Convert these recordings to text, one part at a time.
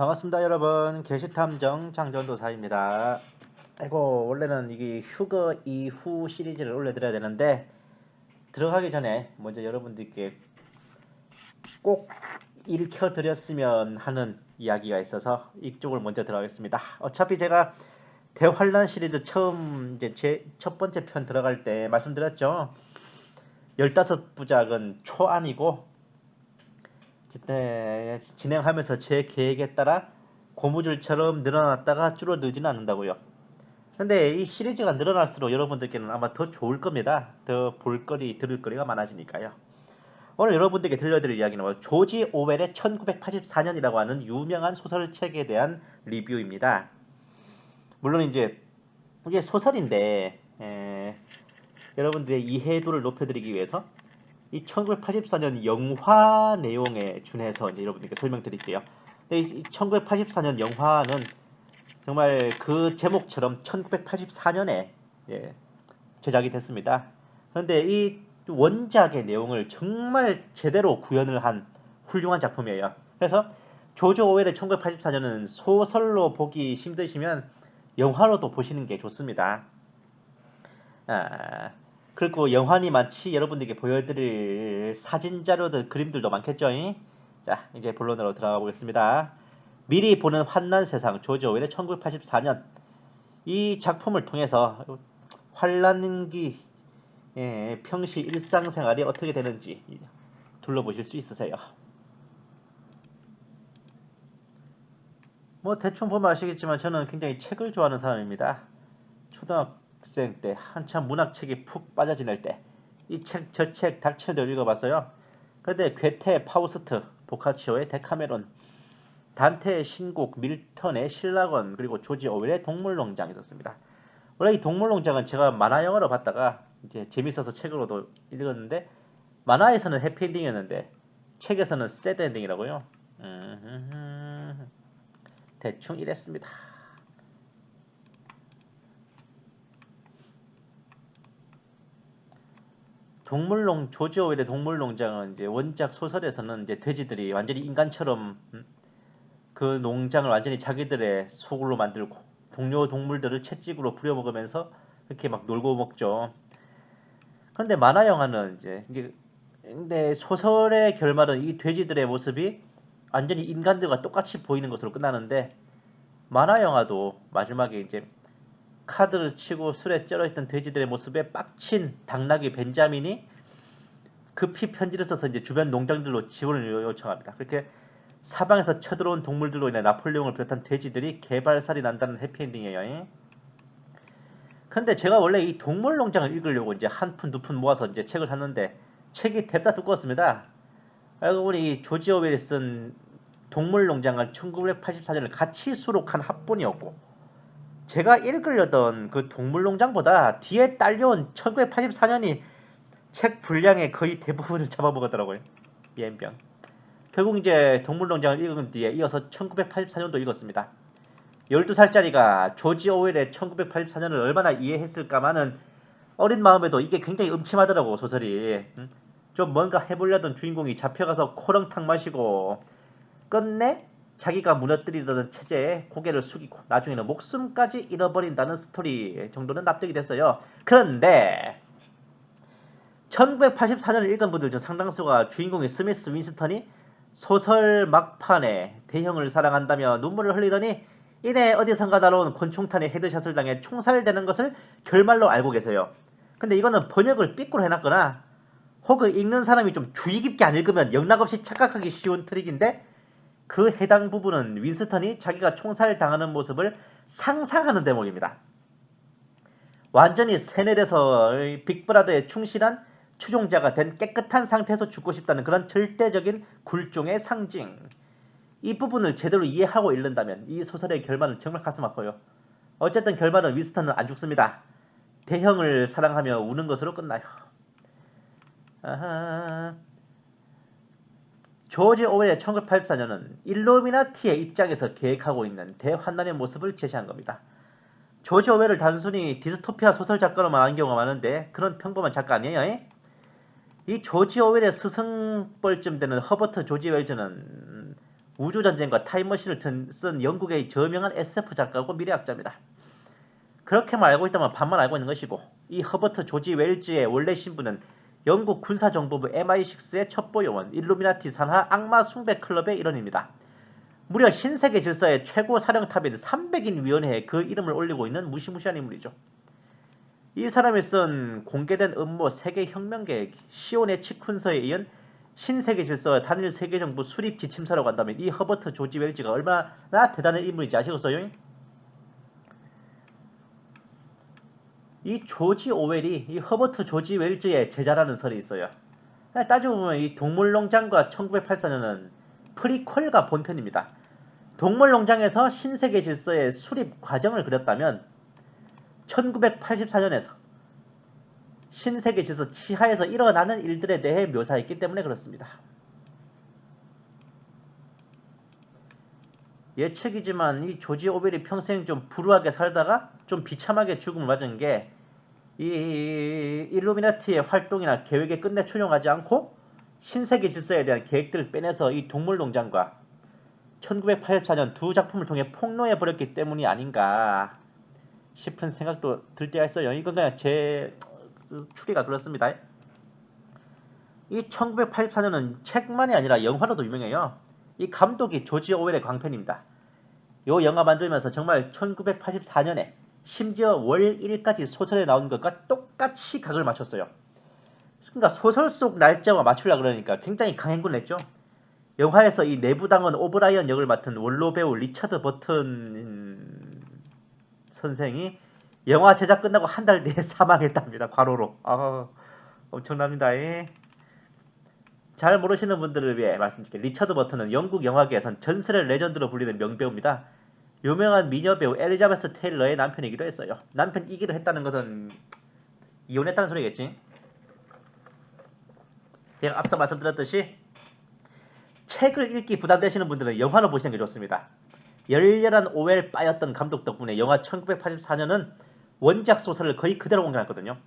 반갑습니다 여러분. 게시탐정 장전도사입니다. 아이고, 원래는 이게 휴거 이후 시리즈를 올려드려야 되는데 들어가기 전에 먼저 여러분들께 꼭 읽혀드렸으면 하는 이야기가 있어서 이쪽을 먼저 들어가겠습니다. 어차피 제가 대환란 시리즈 처음 이제 제 첫 번째 편 들어갈 때 말씀드렸죠. 15부작은 초안이고 진행하면서 제 계획에 따라 고무줄처럼 늘어났다가 줄어들지는 않는다고요. 근데 이 시리즈가 늘어날수록 여러분들께는 아마 더 좋을 겁니다. 더 볼거리, 들을거리가 많아지니까요. 오늘 여러분들께 들려드릴 이야기는 조지 오웰의 1984년이라고 하는 유명한 소설책에 대한 리뷰입니다. 물론 이제 이게 소설인데 여러분들의 이해도를 높여드리기 위해서 이 1984년 영화 내용에 준해서 이제 여러분들께 설명드릴게요. 이 1984년 영화는 정말 그 제목처럼 1984년에 제작이 됐습니다. 그런데 이 원작의 내용을 정말 제대로 구현을 한 훌륭한 작품이에요. 그래서 조지 오웰의 1984년은 소설로 보기 힘드시면 영화로도 보시는 게 좋습니다. 그리고 영화니 많지 여러분들께 보여드릴 사진 자료들, 그림들도 많겠죠? 자, 이제 본론으로 들어가 보겠습니다. 미리 보는 환난 세상, 조지 오웰의 1984년. 이 작품을 통해서 환란기 평시 일상생활이 어떻게 되는지 둘러보실 수 있으세요. 뭐 대충 보면 아시겠지만 저는 굉장히 책을 좋아하는 사람입니다. 초등학생 때 한참 문학책에 푹 빠져 지낼 때 이 책 저 책 닥쳐도 읽어봤어요. 그런데 괴테, 파우스트, 보카치오의 데카메론, 단테의 신곡, 밀턴의 신라건, 그리고 조지 오웰의 동물농장이 있었습니다. 원래 이 동물농장은 제가 만화 영화로 봤다가 이제 재밌어서 책으로도 읽었는데 만화에서는 해피엔딩이었는데 책에서는 새드 엔딩이라고요. 대충 이랬습니다. 조지 오웰의 동물농장은 이제 원작 소설에서는 이제 돼지들이 완전히 인간처럼 그 농장을 완전히 자기들의 소굴로 만들고 동료 동물들을 채찍으로 부려먹으면서 이렇게 막 놀고 먹죠. 그런데 만화 영화는 이제 근데 소설의 결말은 이 돼지들의 모습이 완전히 인간들과 똑같이 보이는 것으로 끝나는데 만화 영화도 마지막에 이제 카드를 치고 술에 쩔어있던 돼지들의 모습에 빡친 당나귀 벤자민이 급히 편지를 써서 이제 주변 농장들로 지원을 요청합니다. 그렇게 사방에서 쳐들어온 동물들로 인해 나폴레옹을 비롯한 돼지들이 개발살이 난다는 해피엔딩이에요. 근데 제가 원래 이 동물농장을 읽으려고 이제 한 푼, 두 푼 모아서 이제 책을 샀는데 책이 댑다 두꺼웠습니다. 알고 보니 조지 오웰이 쓴 동물농장은 1984년을 같이 수록한 합본이었고 제가 읽으려던 그 동물농장보다 뒤에 딸려온 1984년이 책 분량의 거의 대부분을 잡아먹었더라고요. 예병. 결국 이제 동물농장을 읽은 뒤에 이어서 1984년도 읽었습니다. 12살짜리가 조지 오웰의 1984년을 얼마나 이해했을까마는 어린 마음에도 이게 굉장히 음침하더라고 소설이. 좀 뭔가 해보려던 주인공이 잡혀가서 코렁탕 마시고 끝내 자기가 무너뜨리던 체제에 고개를 숙이고 나중에는 목숨까지 잃어버린다는 스토리 정도는 납득이 됐어요. 그런데 1984년을 읽은 분들 중 상당수가 주인공인 스미스 윈스턴이 소설 막판에 대형을 사랑한다며 눈물을 흘리더니 이내 어디선가 날아온 권총탄에 헤드샷을 당해 총살되는 것을 결말로 알고 계세요. 근데 이거는 번역을 삐꾸로 해놨거나 혹은 읽는 사람이 좀 주의 깊게 안 읽으면 영락없이 착각하기 쉬운 트릭인데 그 해당 부분은 윈스턴이 자기가 총살당하는 모습을 상상하는 대목입니다. 완전히 세뇌돼서 빅브라더에 충실한 추종자가 된 깨끗한 상태에서 죽고 싶다는 그런 절대적인 굴종의 상징. 이 부분을 제대로 이해하고 읽는다면 이 소설의 결말은 정말 가슴 아파요. 어쨌든 결말은 윈스턴은 안 죽습니다. 대형을 사랑하며 우는 것으로 끝나요. 아하. 조지 오웰의 1984년은 일루미나티의 입장에서 계획하고 있는 대환란의 모습을 제시한 겁니다. 조지 오웰을 단순히 디스토피아 소설 작가로만 아는 경우가 많은데 그런 평범한 작가 아니에요. 이 조지 오웰의 스승뻘쯤 되는 허버트 조지 웰즈는 우주전쟁과 타임머신을 쓴 영국의 저명한 SF 작가고 미래학자입니다. 그렇게만 알고 있다면 반만 알고 있는 것이고, 이 허버트 조지 웰즈의 원래 신분은 영국 군사정보부 MI6의 첩보 요원, 일루미나티 산하 악마 숭배 클럽의 일원입니다. 무려 신세계 질서의 최고 사령탑인 300인 위원회에 그 이름을 올리고 있는 무시무시한 인물이죠. 이 사람이 쓴 공개된 음모 세계 혁명 계획 시온의 치쿤서에 이은 신세계 질서 단일 세계정부 수립 지침서라고 한다면 이 허버트 조지 웰즈가 얼마나 대단한 인물인지 아시겠어요? 이 조지 오웰이 이 허버트 조지 웰즈의 제자라는 설이 있어요. 따지고 보면 이 동물농장과 1984년은 프리퀄과 본편입니다. 동물농장에서 신세계 질서의 수립 과정을 그렸다면 1984년에서 신세계 질서 치하에서 일어나는 일들에 대해 묘사했기 때문에 그렇습니다. 예측이지만 이 조지 오웰이 평생 좀 불우하게 살다가 좀 비참하게 죽음을 맞은 게 이 일루미나티의 활동이나 계획에 끝내 출용하지 않고 신세계 질서에 대한 계획들을 빼내서 이 동물농장과 1984년 두 작품을 통해 폭로해버렸기 때문이 아닌가 싶은 생각도 들 때가 있어요. 이건 그냥 제 추리가 그렇습니다. 이 1984년은 책만이 아니라 영화로도 유명해요. 이 감독이 조지 오웰의 광팬입니다. 이 영화 만들면서 정말 1984년에 심지어 월 1일까지 소설에 나온 것과 똑같이 각을 맞췄어요. 그러니까 소설 속 날짜와 맞추려고 그러니까 굉장히 강행군을 했죠. 영화에서 이 내부당원 오브라이언 역을 맡은 원로 배우 리처드 버튼 선생이 영화 제작 끝나고 한 달 뒤에 사망했답니다. 과로로. 엄청납니다. 잘 모르시는 분들을 위해 말씀드릴게요. 리처드 버튼은 영국 영화계에선 전설의 레전드로 불리는 명배우입니다. 유명한 미녀 배우 엘리자베스 테일러의 남편이기도 했어요. 남편이기도 했다는 것은 이혼했다는 소리겠지. 제가 앞서 말씀드렸듯이 책을 읽기 부담되시는 분들은 영화로 보시는 게 좋습니다. 열렬한 오웰 빠였던 감독 덕분에 영화 1984년은 원작 소설을 거의 그대로 공개했거든요.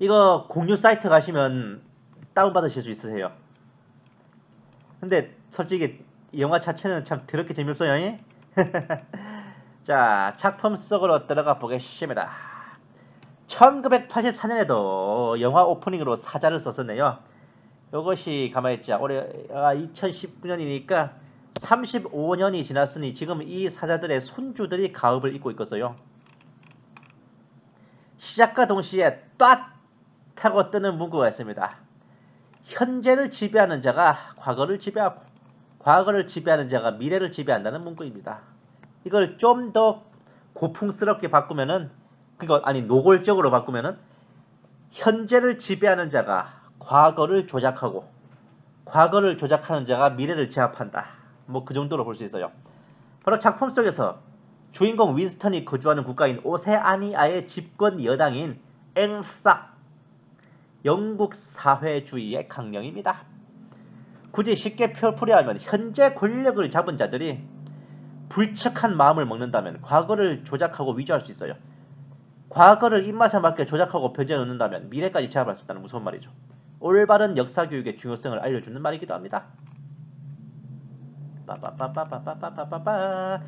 이거 공유 사이트 가시면 다운받으실 수 있으세요. 근데 솔직히 영화 자체는 참 더럽게 재미없어요. 자, 작품 속으로 들어가 보겠습니다. 1984년에도 영화 오프닝으로 사자를 썼었네요. 이것이 가만히 있자. 올해 2019년이니까 35년이 지났으니 지금 이 사자들의 손주들이 가업을 잇고 있겠어요. 시작과 동시에 딱 하고 뜨는 문구가 있습니다. 현재를 지배하는 자가 과거를 지배하고 과거를 지배하는 자가 미래를 지배한다는 문구입니다. 이걸 좀 더 고풍스럽게 바꾸면은 노골적으로 바꾸면은 현재를 지배하는 자가 과거를 조작하고 과거를 조작하는 자가 미래를 제압한다. 뭐 그 정도로 볼 수 있어요. 바로 작품 속에서 주인공 윈스턴이 거주하는 국가인 오세아니아의 집권 여당인 앵싹 영국 사회주의의 강령입니다. 굳이 쉽게 풀이하면 현재 권력을 잡은 자들이 불측한 마음을 먹는다면 과거를 조작하고 위조할 수 있어요. 과거를 입맛에 맞게 조작하고 변제해 놓는다면 미래까지 제압할 수 있다는 무서운 말이죠. 올바른 역사교육의 중요성을 알려주는 말이기도 합니다. 빠빠빠빠빠빠빠빠빠.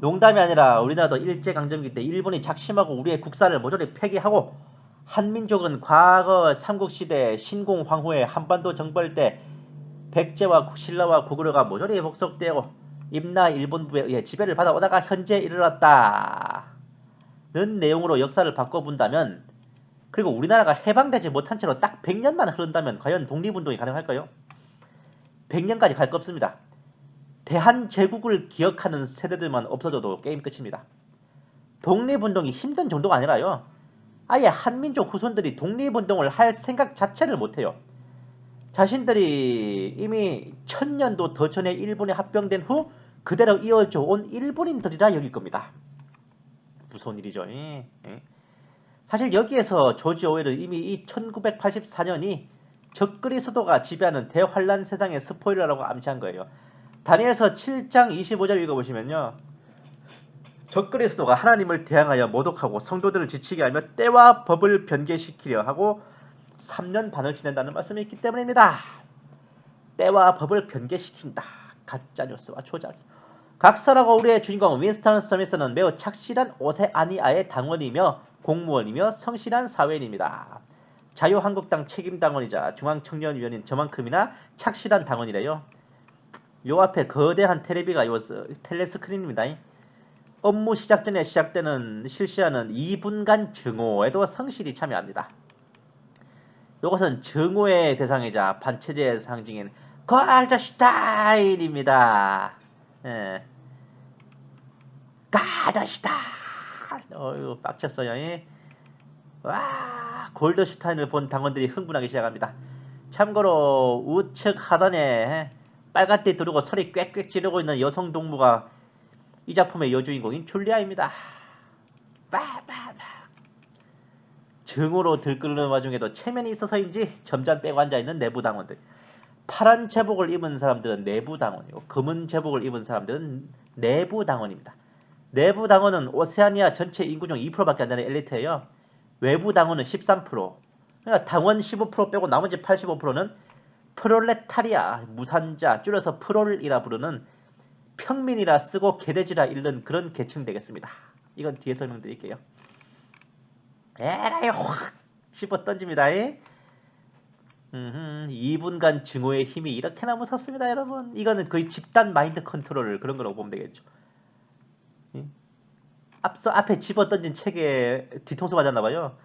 농담이 아니라 우리나라도 일제강점기 때 일본이 작심하고 우리의 국사를 모조리 폐기하고 한민족은 과거 삼국시대 신공황후의 한반도 정벌 때 백제와 신라와 고구려가 모조리 복속되고 임나 일본부에 의해 지배를 받아오다가 현재에 이르렀다는 내용으로 역사를 바꿔본다면, 그리고 우리나라가 해방되지 못한 채로 딱 100년만 흐른다면 과연 독립운동이 가능할까요? 100년까지 갈 거 없습니다. 대한제국을 기억하는 세대들만 없어져도 게임 끝입니다. 독립운동이 힘든 정도가 아니라요, 아예 한민족 후손들이 독립운동을 할 생각 자체를 못해요. 자신들이 이미 1000년도 더 전에 일본에 합병된 후 그대로 이어져 온 일본인들이라 여길 겁니다. 무서운 일이죠. 사실 여기에서 조지 오웰은 이미 이 1984년이 적그리스도가 지배하는 대환란 세상의 스포일러라고 암시한 거예요. 다니엘서 7장 25절 읽어보시면요, 적그리스도가 하나님을 대항하여 모독하고 성도들을 지치게 하며 때와 법을 변개시키려 하고 3년 반을 지낸다는 말씀이 있기 때문입니다. 때와 법을 변개시킨다. 가짜뉴스와 조작. 각설하고 우리의 주인공 윈스턴 스미스는 매우 착실한 오세아니아의 당원이며 공무원이며 성실한 사회인입니다. 자유한국당 책임당원이자 중앙청년위원인 저만큼이나 착실한 당원이래요. 요 앞에 거대한 텔레비가 텔레스크린입니다. 업무 시작 전에 실시하는 2분간 증오에도 성실히 참여합니다. 이것은 증오의 대상이자 반체제의 상징인 골드슈타인입니다. 예. 골드슈타인. 어휴, 빡쳤어요. 와, 골드슈타인을 본 당원들이 흥분하기 시작합니다. 참고로 우측 하단에 빨간띠 두르고 소리 꽥꽥 지르고 있는 여성 동무가 이 작품의 여주인공인 줄리아입니다. 증오로 들끓는 와중에도 체면이 있어서인지 점잖 빼고 앉아있는 내부 당원들. 파란 제복을 입은 사람들은 내부 당원이고 검은 제복을 입은 사람들은 내부 당원입니다. 내부 당원은 오세아니아 전체 인구 중 2%밖에 안 되는 엘리트예요. 외부 당원은 13%. 그러니까 당원 15% 빼고 나머지 85%는 프롤레타리아, 무산자, 줄여서 프롤이라 부르는 평민이라 쓰고 개돼지라 읽는 그런 계층 되겠습니다. 이건 뒤에 설명드릴게요. 에라이 확 씹어 던집니다. 2분간 증오의 힘이 이렇게나 무섭습니다, 여러분. 이거는 거의 집단 마인드 컨트롤 그런 거라고 보면 되겠죠. 앞에 집어 던진 책에 뒤통수 맞았나봐요.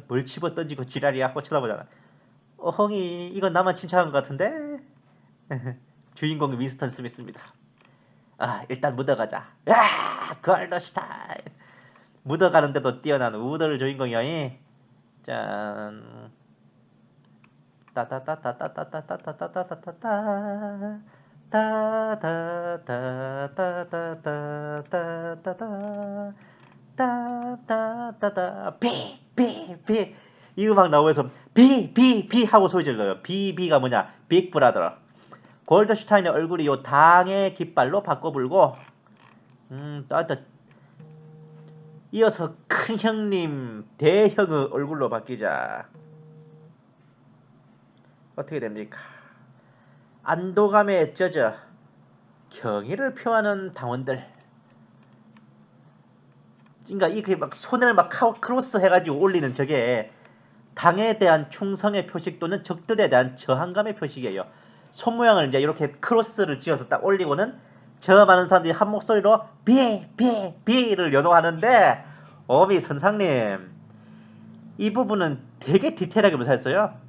뭘 집어 던지고 지랄이야 하고 쳐다보잖아. 어흥이 이건 나만 칭찬한 것 같은데. 주인공이 윈스턴 스미스입니다. 일단 묻어가자. 골드슈타인. 묻어가는데도 뛰어난 우들 주인공이야. 짠. 따따따따따따따따따따따따따 따따따따따따따따따따따 빅빅빅 이 음악 나오면서 비 하고 소리 질러요. 비가 뭐냐? 빅 브라더. 골드슈타인의 얼굴이 요 당의 깃발로 바꿔불고 이어서 큰 형님 대형의 얼굴로 바뀌자. 어떻게 됩니까? 안도감에 젖어 경의를 표하는 당원들. 그러니까 이게 막 손을 막 크로스 해가지고 올리는 저게 당에 대한 충성의 표식 또는 적들에 대한 저항감의 표식이에요. 손 모양을 이제 이렇게 크로스를 지어서 딱 올리고는 저 많은 사람들이 한 목소리로 비를 연호하는데 어미 선상님 이 부분은 되게 디테일하게 묘사했어요.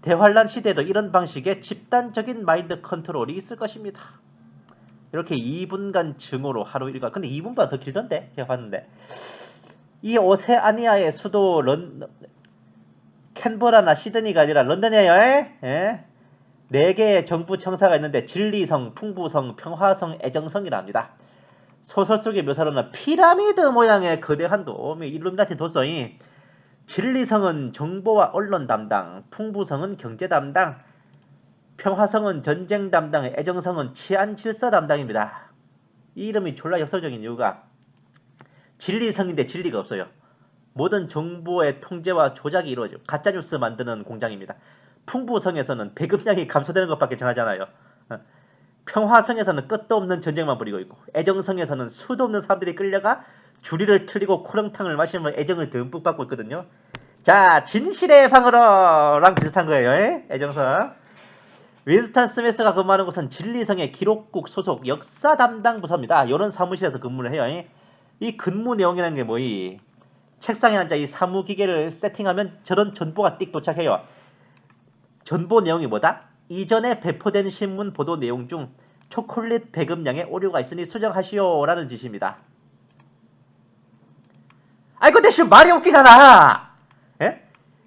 대환란 시대에도 이런 방식의 집단적인 마인드 컨트롤이 있을 것입니다. 이렇게 2분간 증오로 하루 일과. 근데 2분보다 더 길던데 제가 봤는데. 이 오세아니아의 수도 캔버라나 시드니가 아니라 런던이에요. 4개의 정부 청사가 있는데 진리성, 풍부성, 평화성, 애정성이라 합니다. 소설 속의 묘사로는 피라미드 모양의 거대한 돔, 일루미나티 도성이 진리성은 정보와 언론 담당, 풍부성은 경제 담당, 평화성은 전쟁 담당, 애정성은 치안 질서 담당입니다. 이 이름이 졸라 역설적인 이유가 진리성인데 진리가 없어요. 모든 정보의 통제와 조작이 이루어지고 가짜뉴스 만드는 공장입니다. 풍부성에서는 배급량이 감소되는 것밖에 전하잖아요. 평화성에서는 끝도 없는 전쟁만 벌이고 있고 애정성에서는 수도 없는 사람들이 끌려가 주리를 틀리고 코령탕을 마시면 애정을 듬뿍 받고 있거든요. 자, 진실의 방으로랑 비슷한 거예요. 애정성. 윈스턴 스미스가 근무하는 곳은 진리성의 기록국 소속 역사 담당 부서입니다. 이런 사무실에서 근무를 해요. 이 근무 내용이라는 게 뭐이? 책상에 앉아 이 사무기계를 세팅하면 저런 전보가 띡 도착해요. 전보 내용이 뭐다? 이전에 배포된 신문 보도 내용 중 초콜릿 배급량에 오류가 있으니 수정하시오 라는 지시입니다. 아이고 대신 말이 웃기잖아. 에?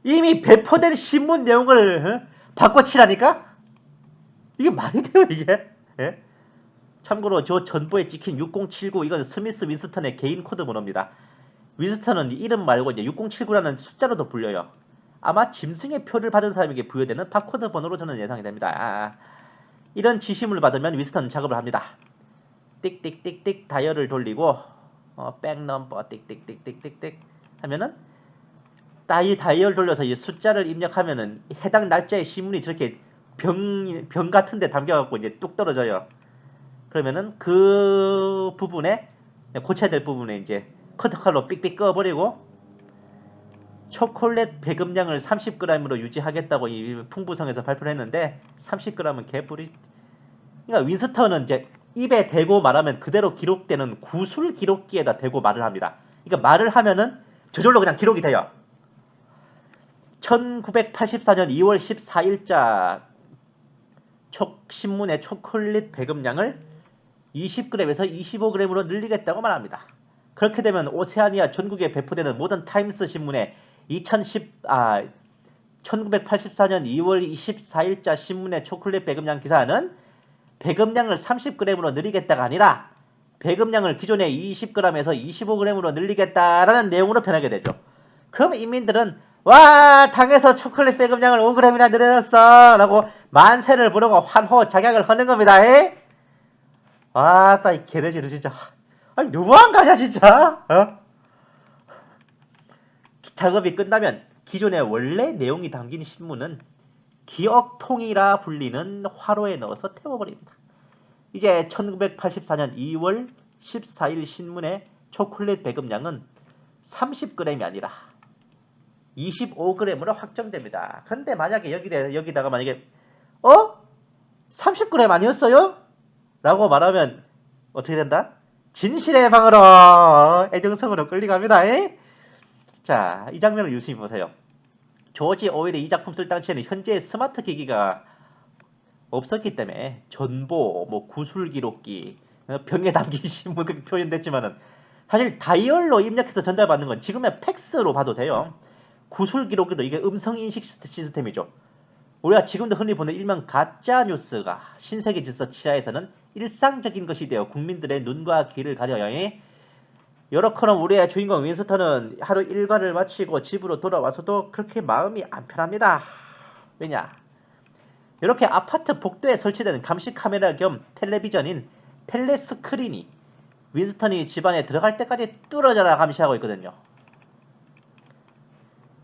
이미 배포된 신문 내용을 바꿔치라니까? 이게 말이 돼요 이게? 에? 참고로 저 전보에 찍힌 6079 이건 스미스 윈스턴의 개인 코드 번호입니다. 윈스턴은 이름 말고 이제 6079라는 숫자로도 불려요. 아마 짐승의 표를 받은 사람에게 부여되는 바코드 번호로 저는 예상이 됩니다. 이런 지시물을 받으면 윈스턴은 작업을 합니다. 띡띡띡띡 다이얼을 돌리고 백넘버 띡띡띡띡띡 하면은 다이얼 돌려서 이 숫자를 입력하면은 해당 날짜의 신문이 저렇게 병 같은데 담겨갖고 이제 뚝 떨어져요. 그러면은 그 부분에 고쳐야 될 부분에 이제 커터칼로 삑삑 꺼버리고 초콜릿 배급량을 30g으로 유지하겠다고 이 풍부성에서 발표를 했는데 30g은 개뿔이. 그러니까 윈스턴은 이제 입에 대고 말하면 그대로 기록되는 구술 기록기에다 대고 말을 합니다. 그러니까 말을 하면은 저절로 그냥 기록이 돼요. 1984년 2월 14일자 신문의 초콜릿 배급량을 20g에서 25g으로 늘리겠다고 말합니다. 그렇게 되면 오세아니아 전국에 배포되는 모든 타임스 신문의 1984년 2월 24일자 신문의 초콜릿 배급량 기사는 배급량을 30g으로 늘리겠다가 아니라 배급량을 기존의 20g에서 25g으로 늘리겠다라는 내용으로 변하게 되죠. 그럼 인민들은 와, 당에서 초콜릿 배급량을 5g이나 늘렸어 라고 만세를 부르고 환호 작약을 하는 겁니다. 아따 이 개돼지들 진짜. 아니 너무한 거 아니야 진짜. 작업이 끝나면 기존의 원래 내용이 담긴 신문은 기억통이라 불리는 화로에 넣어서 태워버립니다. 이제 1984년 2월 14일 신문의 초콜릿 배급량은 30g이 아니라 25g으로 확정됩니다. 근데 만약에 여기다가 만약에 30g 아니었어요? 라고 말하면 어떻게 된다? 진실의 방으로 애정성으로 끌려갑니다. 자, 이 장면을 유심히 보세요. 조지 오웰이 이 작품 쓸 당시에는 현재 스마트 기기가 없었기 때문에 전보, 구술 기록기, 병에 담긴 신문 그렇게 표현됐지만은 사실 다이얼로 입력해서 전달받는 건 지금의 팩스로 봐도 돼요. 구술 기록기도 이게 음성 인식 시스템이죠. 우리가 지금도 흔히 보는 일명 가짜 뉴스가 신세계 질서 치하에서는 일상적인 것이 되어 국민들의 눈과 귀를 가려요. 여러처럼 우리의 주인공 윈스턴은 하루 일과를 마치고 집으로 돌아와서도 그렇게 마음이 안 편합니다. 왜냐? 이렇게 아파트 복도에 설치된 감시 카메라 겸 텔레비전인 텔레스크린이 윈스턴이 집안에 들어갈 때까지 뚫어져라 감시하고 있거든요.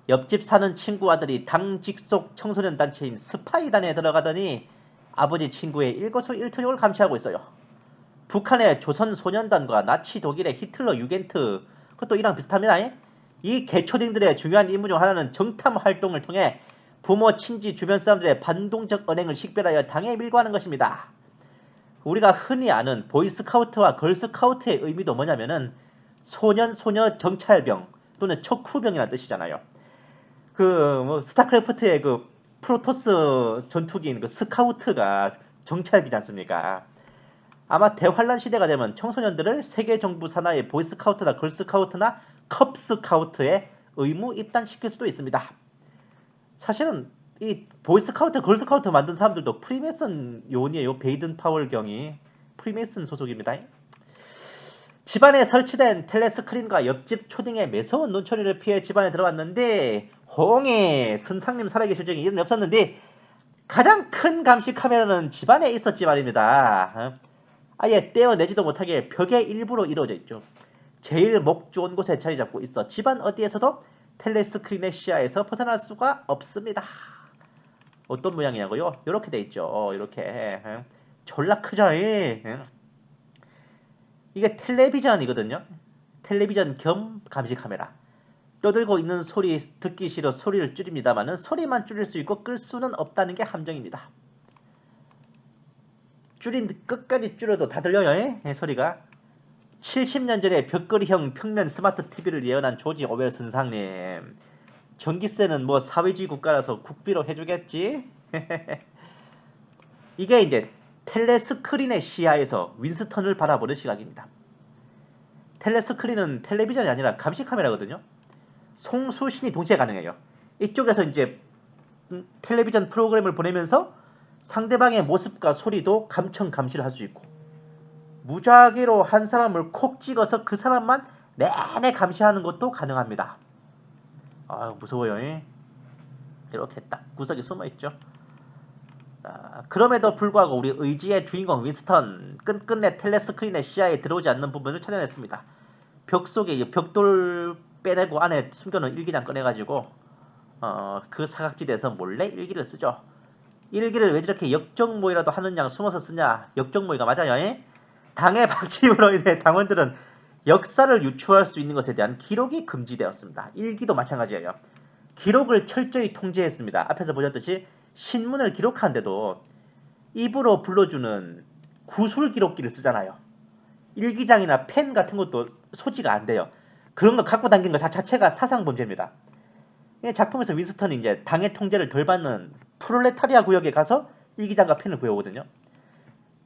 옆집 사는 친구 아들이 당 직속 청소년 단체인 스파이단에 들어가더니 아버지 친구의 일거수일투족을 감시하고 있어요. 북한의 조선소년단과 나치 독일의 히틀러 유겐트, 그것도 이랑 비슷합니다. 이 개초딩들의 중요한 임무 중 하나는 정탐 활동을 통해 부모, 친지, 주변 사람들의 반동적 언행을 식별하여 당에 밀고하는 것입니다. 우리가 흔히 아는 보이스카우트와 걸스카우트의 의미도 뭐냐면은 소년, 소녀 정찰병 또는 척후병이라는 뜻이잖아요. 스타크래프트의 프로토스 전투기인 스카우트가 정찰기지 않습니까? 아마 대환란 시대가 되면 청소년들을 세계 정부 산하의 보이스카우트나 걸스카우트나 컵스카우트에 의무 입단시킬 수도 있습니다. 사실은 이 보이스카우트, 걸스카우트 만든 사람들도 프리메이슨 요원이에요. 베이든 파월 경이 프리메이슨 소속입니다. 집안에 설치된 텔레스크린과 옆집 초딩의 매서운 눈초리를 피해 집안에 들어왔는데 홍해 선상님 살아계실 적에 일은 없었는데 가장 큰 감시 카메라는 집안에 있었지 말입니다. 아예 떼어내지도 못하게 벽의 일부로 이루어져 있죠. 제일 목 좋은 곳에 자리 잡고 있어 집안 어디에서도 텔레스크린의 시야에서 벗어날 수가 없습니다. 어떤 모양이냐고요? 이렇게 돼 있죠. 이렇게 졸라 크죠. 이게 텔레비전이거든요. 텔레비전 겸 감시 카메라. 떠들고 있는 소리 듣기 싫어 소리를 줄입니다만은 소리만 줄일 수 있고 끌 수는 없다는 게 함정입니다. 끝까지 줄여도 다 들려요. 소리가. 70년 전에 벽걸이형 평면 스마트 TV를 예언한 조지 오웰 선상님. 전기세는 사회주의 국가라서 국비로 해주겠지? 이게 이제 텔레스크린의 시야에서 윈스턴을 바라보는 시각입니다. 텔레스크린은 텔레비전이 아니라 감시 카메라거든요. 송수신이 동시에 가능해요. 이쪽에서 이제 텔레비전 프로그램을 보내면서 상대방의 모습과 소리도 감청 감시를 할 수 있고 무작위로 한 사람을 콕 찍어서 그 사람만 내내 감시하는 것도 가능합니다. 무서워요. 이렇게 딱 구석에 숨어있죠. 그럼에도 불구하고 우리 의지의 주인공 윈스턴 끝끝내 텔레스크린의 시야에 들어오지 않는 부분을 찾아냈습니다. 벽 속에 벽돌 빼내고 안에 숨겨놓은 일기장 꺼내가지고 그 사각지대에서 몰래 일기를 쓰죠. 일기를 왜 저렇게 역정모이라도 하는 양 숨어서 쓰냐? 역정모이가 맞아요. 당의 방침으로 인해 당원들은 역사를 유추할 수 있는 것에 대한 기록이 금지되었습니다. 일기도 마찬가지예요. 기록을 철저히 통제했습니다. 앞에서 보셨듯이 신문을 기록하는데도 입으로 불러주는 구술 기록기를 쓰잖아요. 일기장이나 펜 같은 것도 소지가 안 돼요. 그런 거 갖고 다니는 것 자체가 사상 범죄입니다. 작품에서 윈스턴이 이제 당의 통제를 덜 받는 프롤레타리아 구역에 가서 일기장과 펜을 구해오거든요.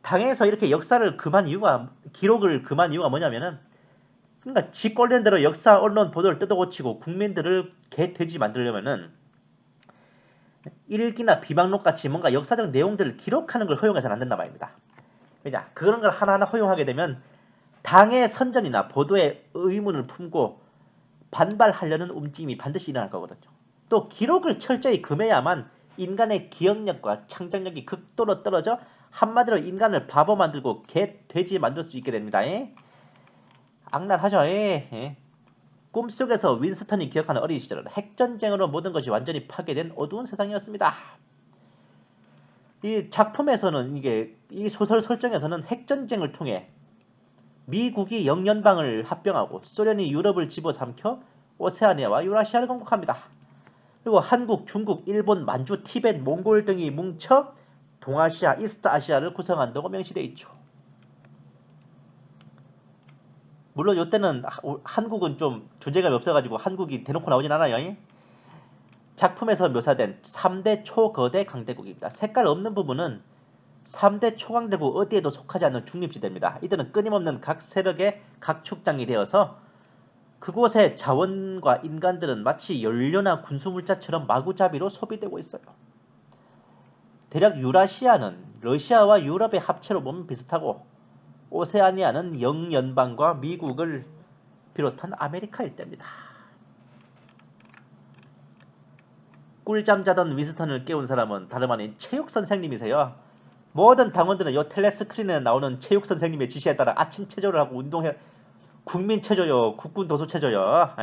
당에서 이렇게 역사를 금한 이유가, 기록을 금한 이유가 뭐냐면은, 그러니까 지 꼴린 대로 역사 언론 보도를 뜯어고치고 국민들을 개돼지 만들려면은 일기나 비방록 같이 뭔가 역사적 내용들을 기록하는 걸 허용해서는 안 된단 말입니다. 왜냐, 그런 걸 하나하나 허용하게 되면 당의 선전이나 보도에 의문을 품고 반발하려는 움직임이 반드시 일어날 거거든요. 또 기록을 철저히 금해야만 인간의 기억력과 창작력이 극도로 떨어져 한마디로 인간을 바보 만들고 개돼지 만들 수 있게 됩니다. 악랄하죠. 꿈속에서 윈스턴이 기억하는 어린 시절은 핵전쟁으로 모든 것이 완전히 파괴된 어두운 세상이었습니다. 이 작품에서는 이 소설 설정에서는 핵전쟁을 통해 미국이 영연방을 합병하고 소련이 유럽을 집어삼켜 오세아니아와 유라시아를 공격합니다. 그리고 한국, 중국, 일본, 만주, 티벳, 몽골 등이 뭉쳐 동아시아, 이스트아시아를 구성한다고 명시되어 있죠. 물론 이때는 한국은 좀 존재감이 없어가지고 한국이 대놓고 나오진 않아요. 작품에서 묘사된 3대 초거대 강대국입니다. 색깔 없는 부분은 3대 초강대국 어디에도 속하지 않는 중립지대입니다. 이들은 끊임없는 각 세력의 각축장이 되어서 그곳의 자원과 인간들은 마치 연료나 군수물자처럼 마구잡이로 소비되고 있어요. 대략 유라시아는 러시아와 유럽의 합체로 보면 비슷하고 오세아니아는 영연방과 미국을 비롯한 아메리카 일대입니다. 꿀잠 자던 윈스턴을 깨운 사람은 다름 아닌 체육 선생님이세요. 모든 당원들은 이 텔레스크린에 나오는 체육 선생님의 지시에 따라 아침 체조를 하고 운동해. 국민 체조요, 국군 도수 체조요.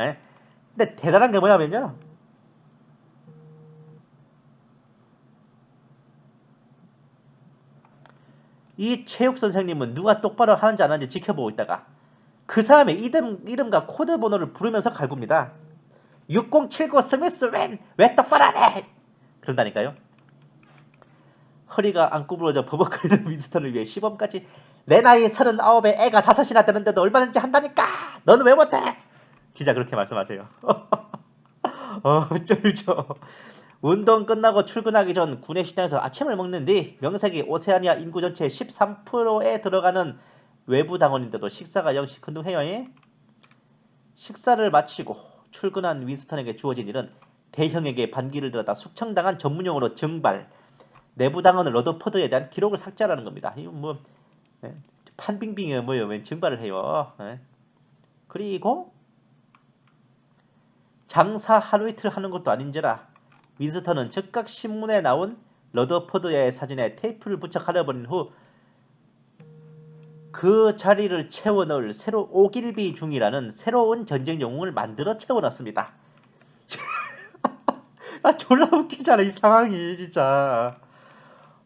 근데 대단한 게 뭐냐면요, 이 체육 선생님은 누가 똑바로 하는지 안 하는지 지켜보고 있다가 그 사람의 이름과 코드 번호를 부르면서 갈굽니다. 6079 스미스 왜 똑바로 안 해? 그런다니까요. 허리가 안 구부러져 버벅거리는 윈스턴을 위해 시범까지 내 나이 39에 애가 5이나 되는데도 얼마든지 한다니까. 너는 왜 못해? 진짜 그렇게 말씀하세요. 쫄죠. 운동 끝나고 출근하기 전 구내 식당에서 아침을 먹는 뒤 명색이 오세아니아 인구 전체의 13%에 들어가는 외부 당원인데도 식사가 역시 큰둥해요. 식사를 마치고 출근한 윈스턴에게 주어진 일은 대형에게 반기를 들었다 숙청당한 전문용어로 증발, 내부 당원을 러더포드에 대한 기록을 삭제하라는 겁니다. 이거 뭐 판빙빙이 뭐예요? 왜 증발을 해요? 그리고 장사 하루 이틀 하는 것도 아닌지라 윈스턴은 즉각 신문에 나온 러더포드의 사진에 테이프를 붙여 가려버린 후 그 자리를 채워넣을 새로 오길비 중이라는 새로운 전쟁 영웅을 만들어 채워넣습니다. 아 졸라 웃기잖아 이 상황이 진짜.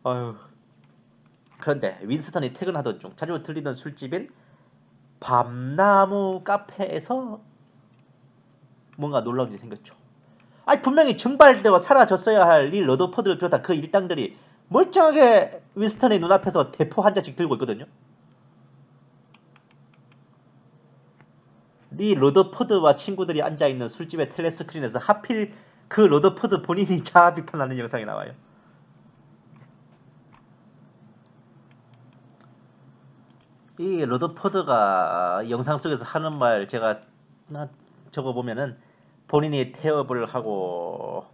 아유. 그런데 윈스턴이 퇴근하던 중 자주 들리던 술집인 밤나무 카페에서 뭔가 놀라운 일이 생겼죠. 아니 분명히 증발되어 사라졌어야 할 이 러더포드를 비롯한 그 일당들이 멀쩡하게 윈스턴의 눈앞에서 대포 한 잔씩 들고 있거든요. 이 러더포드와 친구들이 앉아있는 술집의 텔레스크린에서 하필 그 러더포드 본인이 자아 비판하는 영상이 나와요. 이 러더포드가 영상 속에서 하는 말 제가 적어보면은 본인이 태업을 하고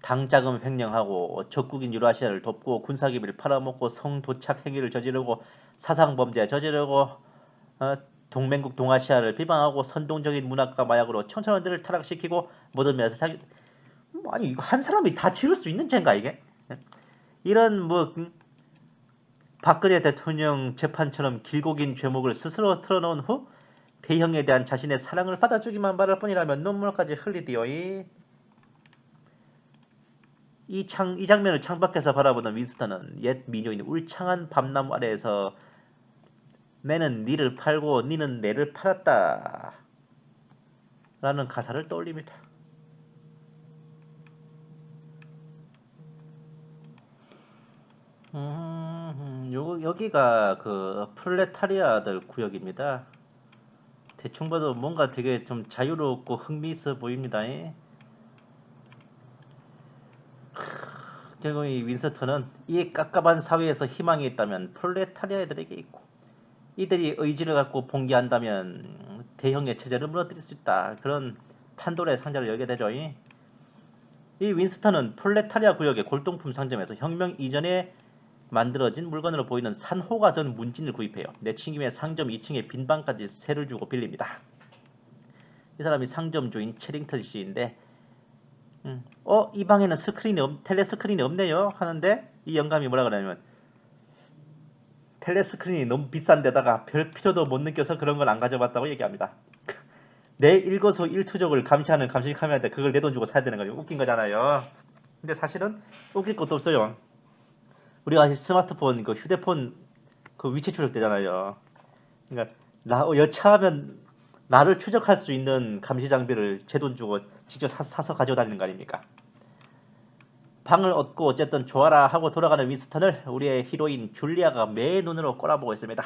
당자금 횡령하고 적국인 유라시아를 돕고 군사기밀을 팔아먹고 성도착 행위를 저지르고 사상범죄 저지르고 동맹국 동아시아를 비방하고 선동적인 문학과 마약으로 청천원들을 타락시키고 모든 면에서 자기 아니 이거 한 사람이 다 지을 수 있는 죄인가 이게? 이런 뭐 박근혜 대통령 재판처럼 길고 긴 죄목을 스스로 털어놓은 후 대형에 대한 자신의 사랑을 받아주기만 바랄 뿐이라면 눈물까지 흘리디요. 이 장면을 창밖에서 바라보던 윈스턴은 옛 미녀인 울창한 밤나무 아래에서 내는 니를 팔고 니는 내를 팔았다 라는 가사를 떠올립니다. 여기가 그 프롤레타리아들 구역입니다. 대충 봐도 뭔가 되게 좀 자유롭고 흥미있어 보입니다. 결국 이 윈스턴은 이 깝깝한 사회에서 희망이 있다면 프롤레타리아들에게 있고, 이들이 의지를 갖고 봉기한다면 대형의 체제를 무너뜨릴 수 있다. 그런 판도라의 상자를 열게 되죠. 이 윈스턴은 프롤레타리아 구역의 골동품 상점에서 혁명 이전에 만들어진 물건으로 보이는 산호가 든 문진을 구입해요. 내친김에 상점 2층에 빈 방까지 세를 주고 빌립니다. 이 사람이 상점 주인 체링턴 씨인데, 이 방에는 텔레 스크린이 없네요 하는데, 이 영감이 뭐라 그러냐면, 텔레 스크린이 너무 비싼데다가 별 필요도 못 느껴서 그런 걸 안 가져봤다고 얘기합니다. 내 일거수일투족을 감시하는 감시 카메라인데 그걸 내 돈 주고 사야 되는 거죠. 웃긴 거잖아요. 근데 사실은 웃길 것도 없어요. 우리가 스마트폰, 그 휴대폰 그 위치 추적되잖아요. 그러니까 여차하면 나를 추적할 수 있는 감시 장비를 제 돈 주고 직접 사서 가지고 다니는 거 아닙니까? 방을 얻고 어쨌든 좋아라 하고 돌아가는 윈스턴을 우리의 히로인 줄리아가 매 눈으로 꼬라보고 있습니다.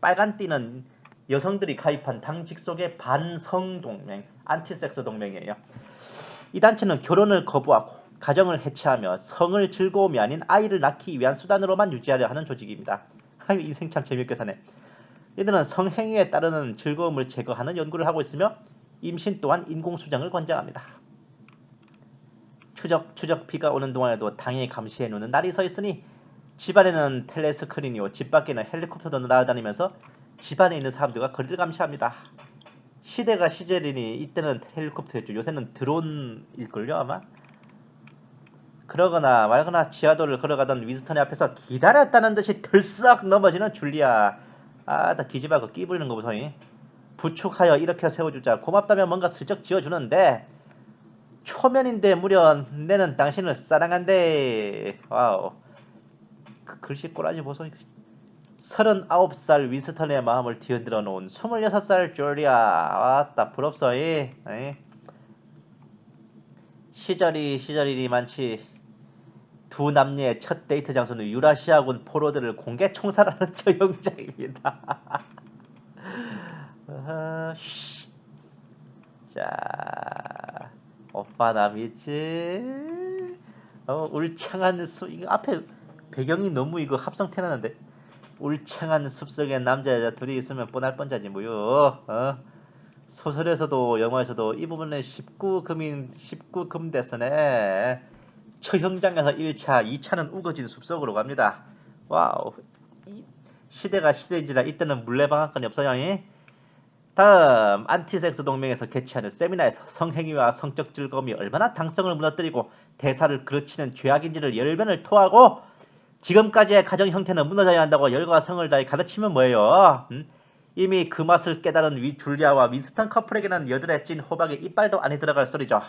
빨간 띠는 여성들이 가입한 당직 속의 반성 동맹, 안티섹스 동맹이에요. 이 단체는 결혼을 거부하고 가정을 해체하며 성을 즐거움이 아닌 아이를 낳기 위한 수단으로만 유지하려 하는 조직입니다. 인생 참 재밌게 사네. 이들은 성행위에 따르는 즐거움을 제거하는 연구를 하고 있으며 임신 또한 인공수정을 권장합니다. 추적 비가 오는 동안에도 당연히 감시해 놓는 날이 서 있으니 집안에는 텔레스크린이고 집 밖에는 헬리콥터도 날아다니면서 집안에 있는 사람들과 거리를 감시합니다. 시대가 시절이니 이때는 헬리콥터였죠. 요새는 드론일걸요 아마. 그러거나 말거나 지하도를 걸어가던 윈스턴의 앞에서 기다렸다는 듯이 들썩 넘어지는 줄리아. 나 기집애가 끼 부리는 거 보소이. 부축하여 이렇게 세워주자 고맙다면 뭔가 슬쩍 지어주는데, 초면인데 무려 내는 당신을 사랑한대. 와우. 글씨 꼬라지 보소. 39살 윈스턴의 마음을 뒤흔들어 놓은 26살 줄리아. 왔다 부럽소이. 시절이 많지. 두 남녀의 첫 데이트 장소는 유라시아군 포로들을 공개 총살하는 저 영장입니다. 자, 오빠 나 믿지? 울창한 숲, 이거 앞에 배경이 너무 이거 합성태 나는데. 울창한 숲속에 남자 여자 둘이 있으면 뻔할 뻔자지 뭐요. 소설에서도 영화에서도 이 부분은 19금 대선에 처형장에서 1차, 2차는 우거진 숲속으로 갑니다. 와우. 시대가 시대인지라 이때는 물레방앗간이 없어요. 다음 안티섹스 동맹에서 개최하는 세미나에서 성행위와 성적 즐거움이 얼마나 당성을 무너뜨리고 대사를 그르치는 죄악인지를 열변을 토하고, 지금까지의 가정 형태는 무너져야 한다고 열과 성을 다해 가르치면 뭐예요? 이미 그 맛을 깨달은 줄리아와 윈스턴 커플에게는 여드레 찐 호박에 이빨도 안에 들어갈 소리죠.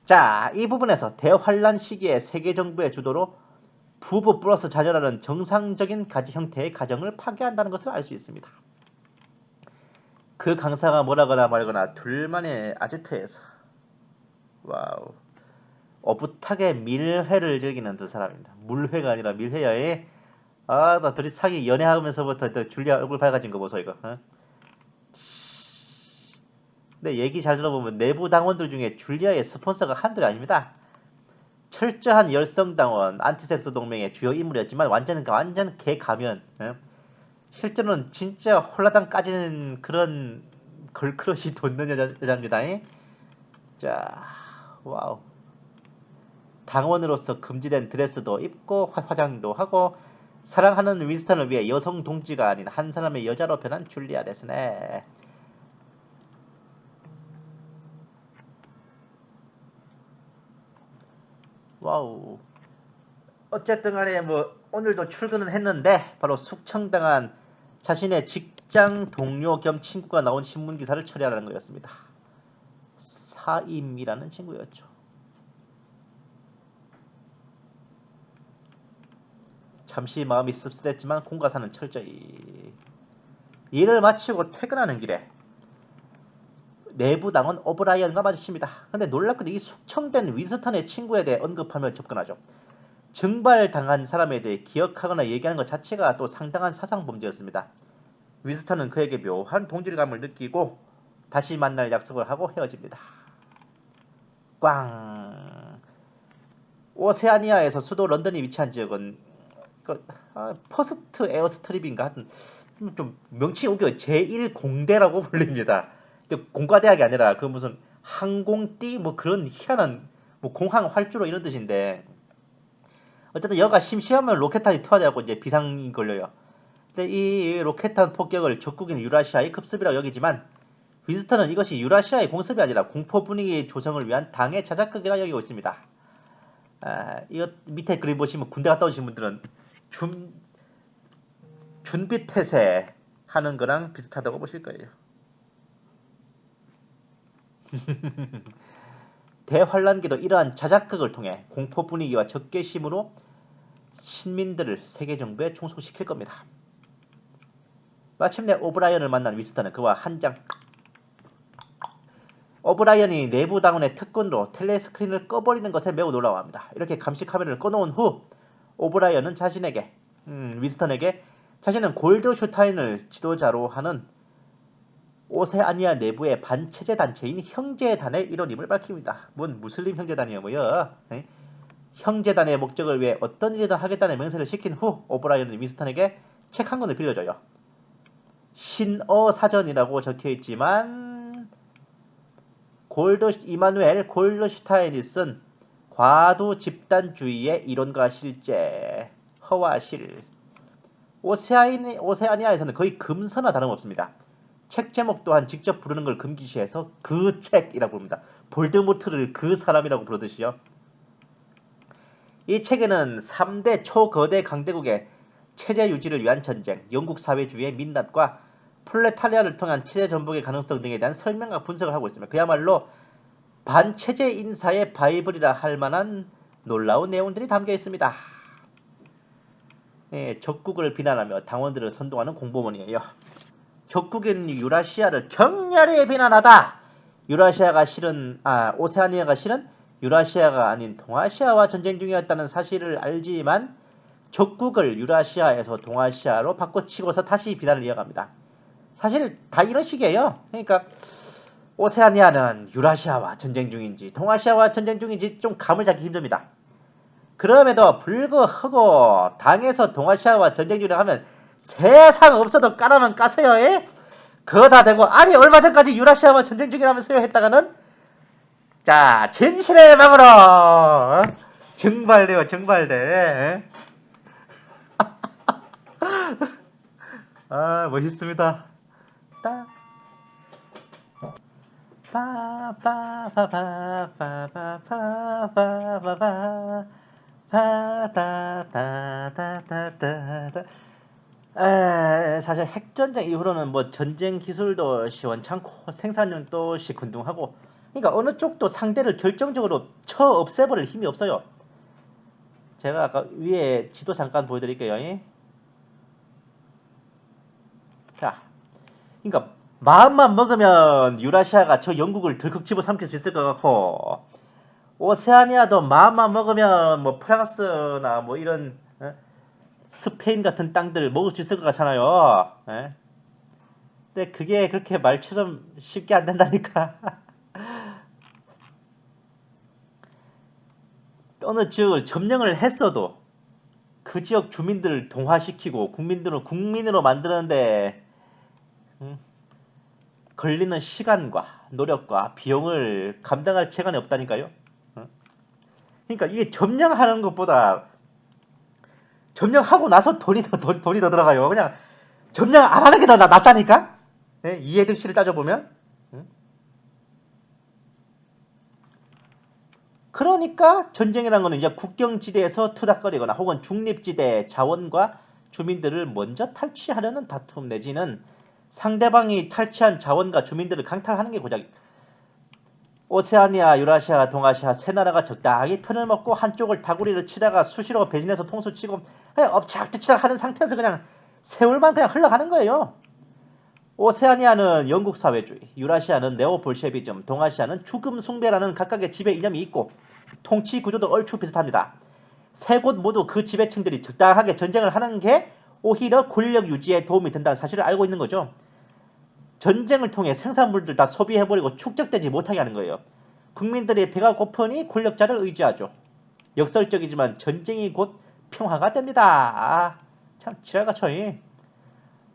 자, 이 부분에서 대환란 시기에 세계 정부의 주도로 부부 플러스 자녀라는 정상적인 형태의 가정을 파괴한다는 것을 알 수 있습니다. 그 강사가 뭐라거나 말거나 둘만의 아지트에서 와우, 오붓하게 밀회를 즐기는 두 사람입니다. 물회가 아니라 밀회야. 나 둘이 사귀 연애하면서부터 줄리아 얼굴 밝아진 거 보소 이거. 근데 얘기 잘 들어보면 내부 당원들 중에 줄리아의 스폰서가 한둘이 아닙니다. 철저한 열성당원 안티섹스 동맹의 주요 인물이었지만 완전 개가면. 실제로는 진짜 홀라당 까지는 그런 걸크러시 돋는 여자입니다. 자, 와우. 당원으로서 금지된 드레스도 입고 화장도 하고 사랑하는 윈스턴을 위해 여성 동지가 아닌 한 사람의 여자로 변한 줄리아 데스네. 와우. 어쨌든 간에 뭐 오늘도 출근은 했는데 바로 숙청당한 자신의 직장 동료 겸 친구가 나온 신문 기사를 처리하라는 거였습니다. 사임이라는 친구였죠. 잠시 마음이 씁쓸했지만 공과사는 철저히. 일을 마치고 퇴근하는 길에 내부 당원 오브라이언과 마주칩니다. 근데 놀랍게도 이 숙청된 윈스턴의 친구에 대해 언급하며 접근하죠. 증발당한 사람에 대해 기억하거나 얘기하는 것 자체가 또 상당한 사상범죄였습니다. 윈스턴은 그에게 묘한 동질감을 느끼고 다시 만날 약속을 하고 헤어집니다. 꽝. 오세아니아에서 수도 런던이 위치한 지역은 퍼스트 에어스트립인가 하여튼 좀 명칭이 웃겨 제1공대라고 불립니다. 공과대학이 아니라 그 무슨 항공띠 뭐 그런 희한한 뭐 공항 활주로 이런 뜻인데 어쨌든 여가 심심하면 로켓탄이 투하되고 이제 비상이 걸려요. 근데 이 로켓탄 폭격을 적국인 유라시아의 급습이라고 여기지만 윈스턴은 이것이 유라시아의 공습이 아니라 공포 분위기 조성을 위한 당의 자작극이라 여기고 있습니다. 이거 밑에 그림 보시면 군대 갔다 오신 분들은 준비태세 하는 거랑 비슷하다고 보실 거예요. 대환란기도 이러한 자작극을 통해 공포 분위기와 적개심으로 신민들을 세계 정부에 충성시킬 겁니다. 마침내 오브라이언을 만난 윈스턴은 그와 한장. 오브라이언이 내부 당원의 특권으로 텔레스크린을 꺼버리는 것에 매우 놀라워합니다. 이렇게 감시 카메라를 꺼놓은 후 오브라이언은 윈스턴에게 자신은 골드슈타인을 지도자로 하는 오세아니아 내부의 반체제 단체인 형제단의 일원임을 밝힙니다. 뭔 무슬림 형제단이요 뭐요? 형제단의 목적을 위해 어떤 일이든 하겠다는 맹세를 시킨 후 오브라이언은 윈스턴에게 책 한 권을 빌려줘요. 신어 사전이라고 적혀있지만 이마누엘 골드슈타인이 쓴 과도 집단주의의 이론과 실제 허와실. 오세아니아에서는 거의 금서나 다름없습니다. 책 제목 또한 직접 부르는 걸 금기시해서 그 책이라고 부릅니다. 볼드모트를 그 사람이라고 부르듯이요. 이 책에는 3대 초거대 강대국의 체제 유지를 위한 전쟁, 영국 사회주의의 민낯과 프롤레타리아를 통한 체제 전복의 가능성 등에 대한 설명과 분석을 하고 있습니다. 그야말로 반체제 인사의 바이블이라 할 만한 놀라운 내용들이 담겨 있습니다. 적국을 비난하며 당원들을 선동하는 공보문이에요. 적국인 유라시아를 격렬히 비난하다. 오세아니아가 실은 유라시아가 아닌 동아시아와 전쟁 중이었다는 사실을 알지만 적국을 유라시아에서 동아시아로 바꿔치고서 다시 비난을 이어갑니다. 사실 다 이런 식이에요. 그러니까 오세아니아는 유라시아와 전쟁 중인지 동아시아와 전쟁 중인지 좀 감을 잡기 힘듭니다. 그럼에도 불구하고 당에서 동아시아와 전쟁 중이라고 하면 세상 없어도 까라면 까세요. 그거 다 되고 아니 얼마 전까지 유라시아와 전쟁 중이라면서요 했다가는 자 진실의 방으로 증발돼요. 증발돼. 아 멋있습니다. 사실 핵전쟁 이후로는 뭐 전쟁 기술도 시원찮고 생산력도 시큰둥하고 그러니까 어느 쪽도 상대를 결정적으로 쳐 없애버릴 힘이 없어요. 제가 아까 위에 지도 잠깐 보여드릴게요. 자, 그러니까 마음만 먹으면 유라시아가 저 영국을 덜컥 집어삼킬 수 있을 것 같고 오세아니아도 마음만 먹으면 뭐 프랑스나 뭐 이런 스페인 같은 땅들 먹을 수 있을 것 같잖아요. 근데 그게 그렇게 말처럼 쉽게 안 된다니까. 어느 지역을 점령을 했어도 그 지역 주민들을 동화시키고 국민들을 국민으로 만드는데 걸리는 시간과 노력과 비용을 감당할 재간이 없다니까요. 그러니까 이게 점령하는 것보다 점령하고 나서 돈이 더 들어가요. 그냥 점령 안 하는 게 더 낫다니까. 이해득실을 따져보면. 그러니까 전쟁이라는 거는 이제 국경지대에서 투닥거리거나 혹은 중립지대의 자원과 주민들을 먼저 탈취하려는 다툼 내지는 상대방이 탈취한 자원과 주민들을 강탈하는 게 고작 오세아니아, 유라시아, 동아시아 세 나라가 적당히 편을 먹고 한쪽을 다구리를 치다가 수시로 배진해서 통수 치고 그냥 엎치락뒤치락 하는 상태에서 그냥 세월만 그냥 흘러가는 거예요. 오세아니아는 영국 사회주의, 유라시아는 네오볼셰비즘, 동아시아는 죽음 숭배라는 각각의 지배 이념이 있고 통치 구조도 얼추 비슷합니다. 세 곳 모두 그 지배층들이 적당하게 전쟁을 하는 게 오히려 권력 유지에 도움이 된다는 사실을 알고 있는 거죠. 전쟁을 통해 생산물들 다 소비해버리고 축적되지 못하게 하는 거예요. 국민들의 배가 고프니 권력자를 의지하죠. 역설적이지만 전쟁이 곧 평화가 됩니다. 참 지랄같죠.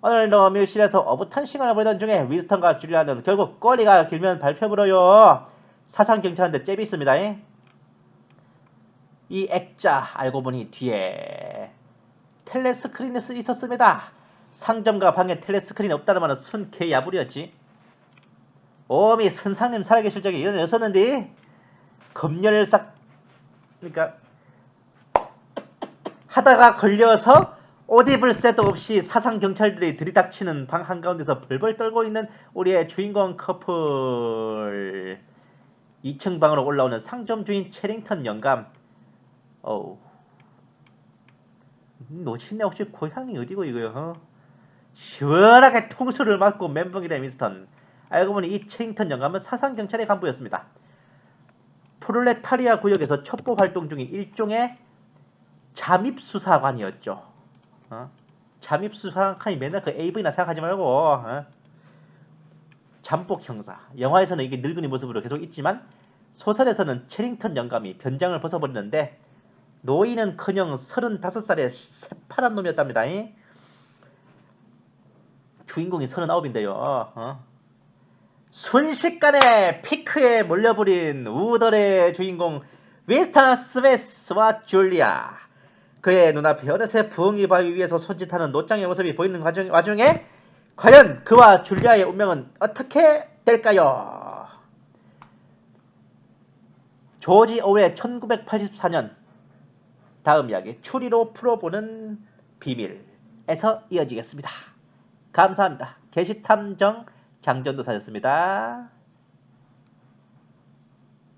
오늘도 밀실에서 어붓한 시간을 보내던 중에 윈스턴과 줄리아는 결국 꼬리가 길면 밟혀버려요. 사상경찰한테 잽이 있습니다. 이 액자 알고 보니 뒤에 텔레스크린이 있었습니다. 상점과 방에 텔레스크린이 없다는 말은 순 개야부리였지. 오미 선상님 살아계실 적에 이런 일 없었는데 검열을 싹 그러니까 하다가 걸려서 옷 입을 새도 없이 사상 경찰들이 들이닥치는 방 한가운데서 벌벌 떨고 있는 우리의 주인공 커플. 2층 방으로 올라오는 상점 주인 체링턴 영감. 어우, 노친네 혹시 고향이 어디고 이거요? 시원하게 통수를 맞고 멘붕이 된 윈스턴. 알고 보니 이 체링턴 영감은 사상 경찰의 간부였습니다. 프롤레타리아 구역에서 첩보 활동 중인 일종의 잠입수사관이었죠. 잠입수사관이 맨날 그 AV나 생각하지 말고 잠복 형사. 영화에서는 이게 늙은이 모습으로 계속 있지만 소설에서는 체링턴 영감이 변장을 벗어버리는데 노인은커녕 35살의 새파란 놈이었답니다. 주인공이 39인데요. 순식간에 피크에 몰려버린 우덜의 주인공 윈스턴 스미스와 줄리아. 그의 눈앞에 어느새 부엉이 바위 위에서 손짓하는 노짱의 모습이 보이는 와중에 과연 그와 줄리아의 운명은 어떻게 될까요? 조지 오웰의 1984년 다음 이야기 추리로 풀어보는 비밀에서 이어지겠습니다. 감사합니다. 게시탐정 장전도사였습니다.